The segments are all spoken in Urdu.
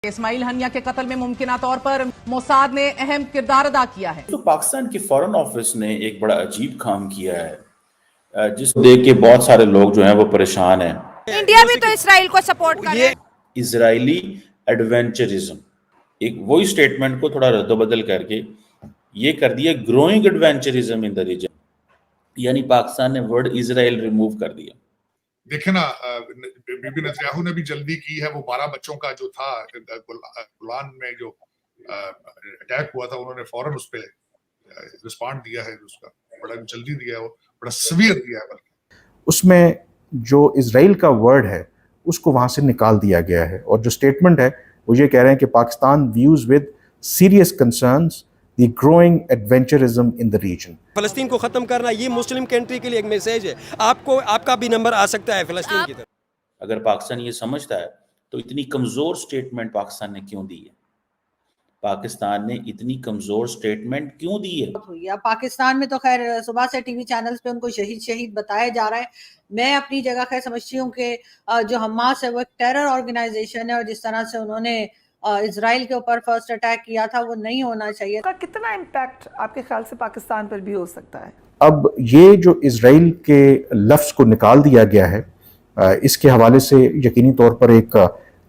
اسماعیل ہنیہ کے قتل میں ممکنہ طور پر موساد نے اہم کردار ادا کیا ہے۔ تو پاکستان کی فورن آفس نے ایک بڑا عجیب کام کیا ہے جس کو دیکھ کے بہت سارے لوگ جو ہیں وہ پریشان ہیں۔ انڈیا بھی تو اسرائیل کو سپورٹ کر رہا ہے۔ اسرائیلی ایڈونچرزم، ایک وہی سٹیٹمنٹ کو تھوڑا رد و بدل کر کے یہ کر دیا growing adventurism in the region, یعنی پاکستان نے ورڈ اسرائیل ریموو کر دیا۔ دیکھیں نا، بی بی نتنیاہو نے بھی جلدی کی ہے، وہ 12 بچوں کا جو تھا گولان میں جو اٹیک ہوا تھا، انہوں نے فوراً اس پہ رسپانڈ دیا ہے، اس کا بڑا جلدی دیا ہے، وہ بڑا سویر دیا ہے۔ بلکہ اس میں جو اسرائیل کا ورڈ ہے اس کو وہاں سے نکال دیا گیا ہے، اور جو سٹیٹمنٹ ہے وہ یہ کہہ رہے ہیں کہ Pakistan views with serious concerns the growing adventurism in the region. فلسطین کو ختم کرنا یہ مسلم کنٹری کے لیے ایک میسیج ہے، آپ کا بھی نمبر آ سکتا ہے فلسطین کی طرف۔ اگر پاکستان یہ سمجھتا ہے تو اتنی کمزور سٹیٹمنٹ پاکستان نے کیوں دی ہے؟ پاکستان نے اتنی کمزور سٹیٹمنٹ کیوں دی ہے؟ پاکستان میں تو خیر صبح سے ٹی وی چینلز پہ ان کو شہید بتایا جا رہا ہے۔ میں اپنی جگہ خیر سمجھتی ہوں کہ جو حماس ہے وہ ایک ٹیرر آرگنائزیشن ہے، اور جس طرح سے انہوں نے اسرائیل کے اوپر فرسٹ اٹیک کیا تھا وہ نہیں ہونا چاہیے۔ کا کتنا امپیکٹ آپ کے خیال سے پاکستان پر بھی ہو سکتا ہے؟ اب یہ جو اسرائیل کے لفظ کو نکال دیا گیا ہے، اس کے حوالے سے یقینی طور پر ایک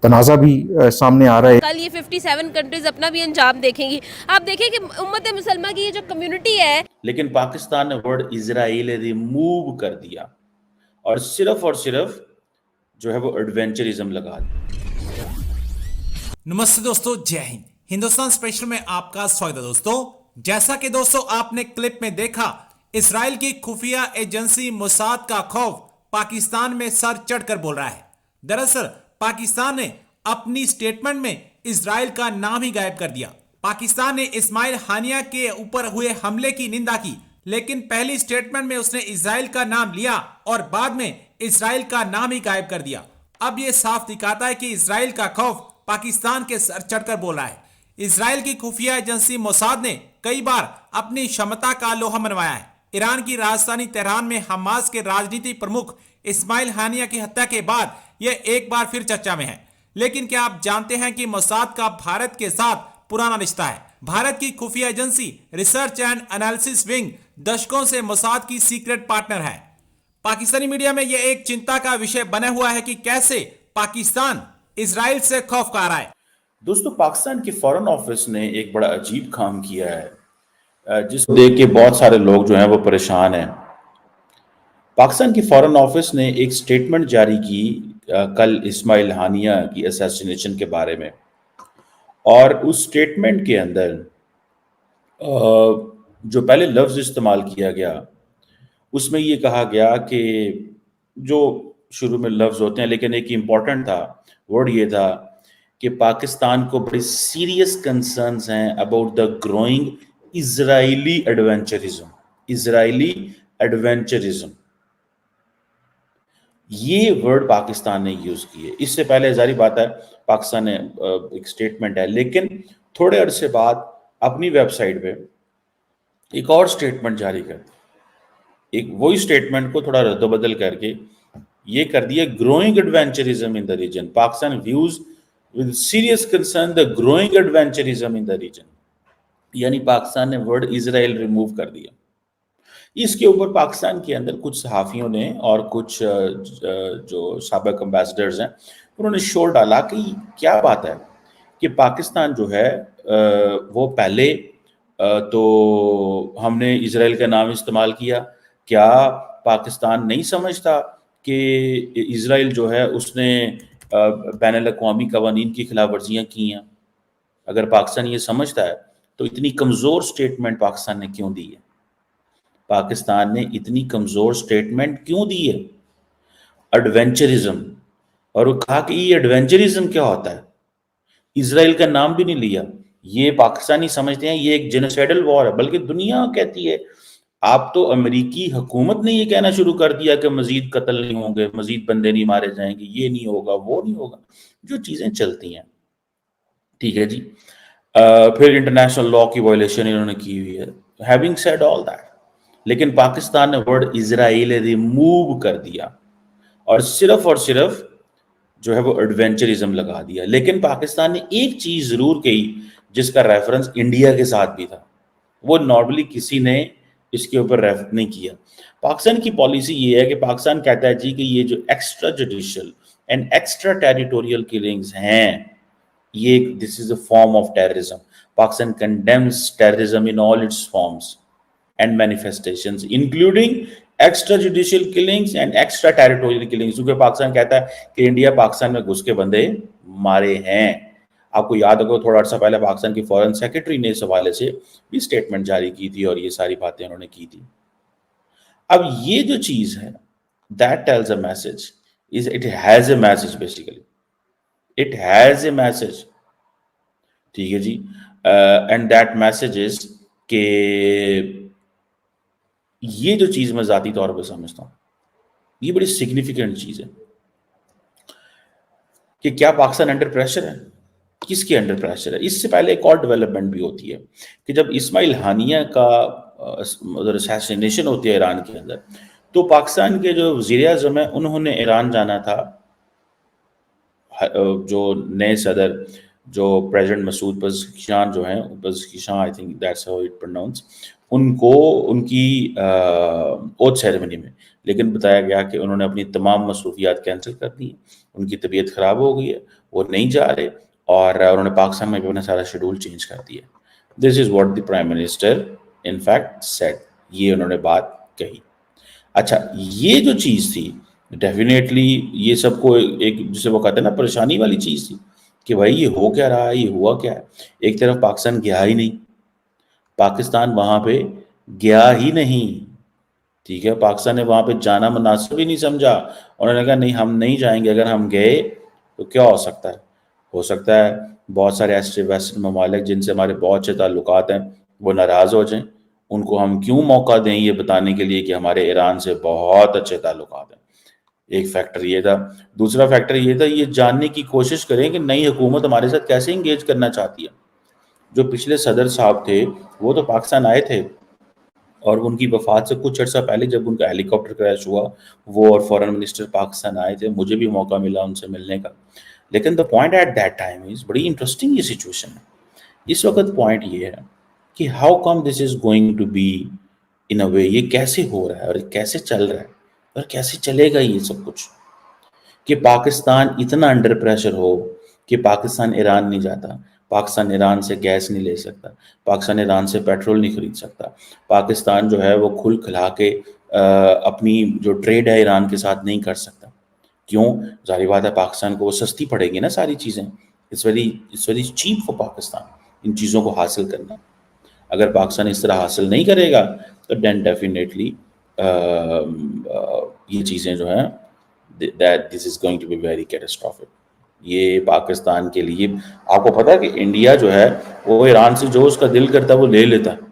تنازع بھی سامنے آ رہا ہے۔ کل یہ 57 کنٹریز اپنا بھی انجام دیکھیں گی۔ آپ دیکھیں کہ امت مسلمہ کی یہ جو کمیونٹی ہے، لیکن پاکستان نے ورڈ اسرائیل ریموو کر دیا اور صرف جو ہے وہ ایڈونچرزم لگا دیا۔ نمستے دوستو، جے ہند۔ ہندوستان اسپیشل میں آپ کا سواگت ہے دوستو۔ جیسا کہ دوستو آپ نے کلپ میں دیکھا، اسرائیل کی خفیہ ایجنسی موساد کا خوف پاکستان میں سر چڑھ کر بول رہا ہے۔ دراصل پاکستان نے اپنی سٹیٹمنٹ میں اسرائیل کا نام ہی غائب کر دیا۔ پاکستان نے اسماعیل ہنیہ کے اوپر ہوئے حملے کی نندا کی، لیکن پہلی سٹیٹمنٹ میں اس نے اسرائیل کا نام لیا اور بعد میں اسرائیل کا نام ہی غائب کر دیا۔ اب یہ صاف دکھاتا ہے کہ اسرائیل کا خوف پاکستان کے سر چڑھ کر بول رہا ہے۔ اسرائیل کی خفیہ ایجنسی موساد نے کئی بار اپنی شمتا کا لوہا منوایا ہے۔ ایران کی راجدھانی تہران میں حماس کے راجنیتی پرمکھ اسماعیل ہنیہ کی ہتیا کے بعد یہ ایک بار پھر چرچا میں ہے۔ لیکن کیا آپ جانتے ہیں کہ موساد کا بھارت کے ساتھ پرانا رشتہ ہے؟ بھارت کی خفیہ agency research and analysis wing دشکوں سے موساد کی سیکرٹ پارٹنر ہے۔ پاکستانی میڈیا میں یہ ایک چنتا کا وشے بنا ہوا ہے کہ کیسے پاکستان اسرائیل سے خوف کھا رہا ہے۔ دوستو، پاکستان کی فورن آفس نے ایک بڑا عجیب کام کیا ہے جس کو دیکھ کے بہت سارے لوگ جو ہیں وہ پریشان ہیں۔ پاکستان کی فورن آفس نے ایک سٹیٹمنٹ جاری کی کل اسماعیل ہنیہ کی اسیسینیشن کے بارے میں، اور اس سٹیٹمنٹ کے اندر جو پہلے لفظ استعمال کیا گیا اس میں یہ کہا گیا کہ جو شروع میں لفظ ہوتے ہیں لیکن ایک امپورٹنٹ تھا ورڈ یہ تھا کہ پاکستان کو بڑی سیریس کنسرنز ہیں اباؤٹ دا گروئنگ اسرائیلی ایڈونچرزم۔ یہ ورڈ پاکستان نے یوز کیے۔ اس سے پہلے ظاہری بات ہے پاکستان نے ایک سٹیٹمنٹ ہے، لیکن تھوڑے عرصے بعد اپنی ویب سائٹ پہ ایک اور سٹیٹمنٹ جاری کر دی، ایک وہی سٹیٹمنٹ کو تھوڑا رد و بدل کر کے یہ کر دیا growing adventurism in the region. Pakistan views with serious concern the growing adventurism in the region, یعنی پاکستان نے ورڈ اسرائیل ریموو کر دیا۔ اس کے اوپر پاکستان کے اندر کچھ صحافیوں نے اور کچھ جو سابق امبیسڈرز ہیں انہوں نے شور ڈالا کہ کیا بات ہے کہ پاکستان جو ہے وہ پہلے تو ہم نے اسرائیل کا نام استعمال کیا، کیا پاکستان نہیں سمجھتا کہ اسرائیل جو ہے اس نے بین الاقوامی قوانین کی خلاف ورزیاں کی ہیں؟ اگر پاکستان یہ سمجھتا ہے تو اتنی کمزور سٹیٹمنٹ پاکستان نے کیوں دی ہے؟ پاکستان نے اتنی کمزور سٹیٹمنٹ کیوں دی ہے؟ ایڈونچرزم، اور وہ کہا کہ یہ ایڈونچرزم کیا ہوتا ہے؟ اسرائیل کا نام بھی نہیں لیا۔ یہ پاکستانی سمجھتے ہیں یہ ایک جینوسائیڈل وار ہے، بلکہ دنیا کہتی ہے۔ آپ تو امریکی حکومت نے یہ کہنا شروع کر دیا کہ مزید قتل نہیں ہوں گے، مزید بندے نہیں مارے جائیں گے، یہ نہیں ہوگا، وہ نہیں ہوگا، جو چیزیں چلتی ہیں، ٹھیک ہے جی۔ پھر انٹرنیشنل لا کی وائلیشن انہوں نے کی ہوئی ہے۔ ہیونگ سیڈ آل دیٹ، لیکن پاکستان نے ورڈ اسرائیل ریموو کر دیا اور صرف جو ہے وہ ایڈونچرزم لگا دیا. لیکن پاکستان نے ایک چیز ضرور کہی جس کا ریفرنس انڈیا کے ساتھ بھی تھا, وہ نارملی کسی نے اس کے اوپر ریفر نہیں کیا. پاکستان کی پالیسی یہ ہے کہ پاکستان کہتا ہے جی کہ یہ جو extra judicial and extra territorial killings ہیں, یہ this is a form of terrorism. Pakistan condemns terrorism in all its forms and manifestations including extra judicial killings and extra territorial killings. کیونکہ پاکستان کہتا ہے کہ انڈیا پاکستان میں گھس کے بندے مارے ہیں. آپ کو یاد ہوگا تھوڑا عرصہ پہلے پاکستان کی فورن سیکرٹری نے اس حوالے سے بھی اسٹیٹمنٹ جاری کی تھی اور یہ ساری باتیں انہوں نے کی تھی. اب یہ جو چیز ہے that tells a message, it has a message basically, it has a message, ٹھیک ہے جی. and that message is کہ یہ جو چیز میں ذاتی طور پہ سمجھتا ہوں یہ بڑی سگنیفیکنٹ چیز ہے کہ کیا پاکستان انڈر پریشر ہے. کس کے انڈر پریشر ہے؟ اس سے پہلے ایک اور ڈیولپمنٹ بھی ہوتی ہے کہ جب اسماعیل ہانیہ کا اسیسینیشن ہوتی ہے ایران کے اندر, تو پاکستان کے جو وزیر اعظم ہیں انہوں نے ایران جانا تھا. جو نئے صدر جو پریزیڈنٹ مسعود پزشکیان جو ہیں, Pezeshkian I think that's how it pronounce, ان کو ان کی اوتھ سیریمنی میں, لیکن بتایا گیا کہ انہوں نے اپنی تمام مصروفیات کینسل کر دی ہیں, ان کی طبیعت خراب ہو گئی ہے, وہ نہیں جا رہے, اور انہوں نے پاکستان میں بھی اپنا سارا شیڈول چینج کر دیا. This is what the prime minister in fact said, یہ انہوں نے بات کہی. اچھا, یہ جو چیز تھی ڈیفینیٹلی یہ سب کو ایک جسے وہ کہتے ہیں نا پریشانی والی چیز تھی کہ بھائی یہ ہو کیا رہا ہے, یہ ہوا کیا ہے. ایک طرف پاکستان گیا ہی نہیں, پاکستان وہاں پہ گیا ہی نہیں, ٹھیک ہے, پاکستان نے وہاں پہ جانا مناسب ہی نہیں سمجھا. انہوں نے کہا نہیں ہم نہیں جائیں گے, اگر ہم گئے تو کیا ہو سکتا ہے, ہو سکتا ہے بہت سارے ایسے ویسٹرن ممالک جن سے ہمارے بہت اچھے تعلقات ہیں وہ ناراض ہو جائیں. ان کو ہم کیوں موقع دیں یہ بتانے کے لیے کہ ہمارے ایران سے بہت اچھے تعلقات ہیں. ایک فیکٹر یہ تھا. دوسرا فیکٹر یہ تھا یہ جاننے کی کوشش کریں کہ نئی حکومت ہمارے ساتھ کیسے انگیج کرنا چاہتی ہے. جو پچھلے صدر صاحب تھے وہ تو پاکستان آئے تھے, اور ان کی وفات سے کچھ عرصہ پہلے جب ان کا ہیلی کاپٹر کریش ہوا وہ اور فورن منسٹر پاکستان آئے تھے, مجھے بھی موقع ملا ان سے ملنے کا. لیکن the point eight that time is, بڑی انٹرسٹنگ یہ سچویشن ہے اس وقت. پوائنٹ یہ ہے کہ how come this is going to be in a way, یہ کیسے ہو رہا ہے اور کیسے چل رہا ہے اور کیسے چلے گا یہ سب کچھ, کہ پاکستان اتنا انڈر پریشر ہو کہ پاکستان ایران نہیں جاتا, پاکستان ایران سے گیس نہیں لے سکتا, پاکستان ایران سے پیٹرول نہیں خرید سکتا, پاکستان جو ہے وہ کھل کھلا کے اپنی جو ٹریڈ ہے ایران کے ساتھ نہیں کر سکتا. کیوں؟ ظاہر بات ہے پاکستان کو وہ سستی پڑے گی نا ساری چیزیں. It's very cheap for Pakistan ان چیزوں کو حاصل کرنا. اگر پاکستان اس طرح حاصل نہیں کرے گا تو دین ڈیفینیٹلی یہ چیزیں جو ہیں that this is going to be very catastrophic. یہ پاکستان کے لیے آپ کو پتا ہے کہ انڈیا جو ہے وہ ایران سے جو اس کا دل کرتا ہے وہ لے لیتا ہے.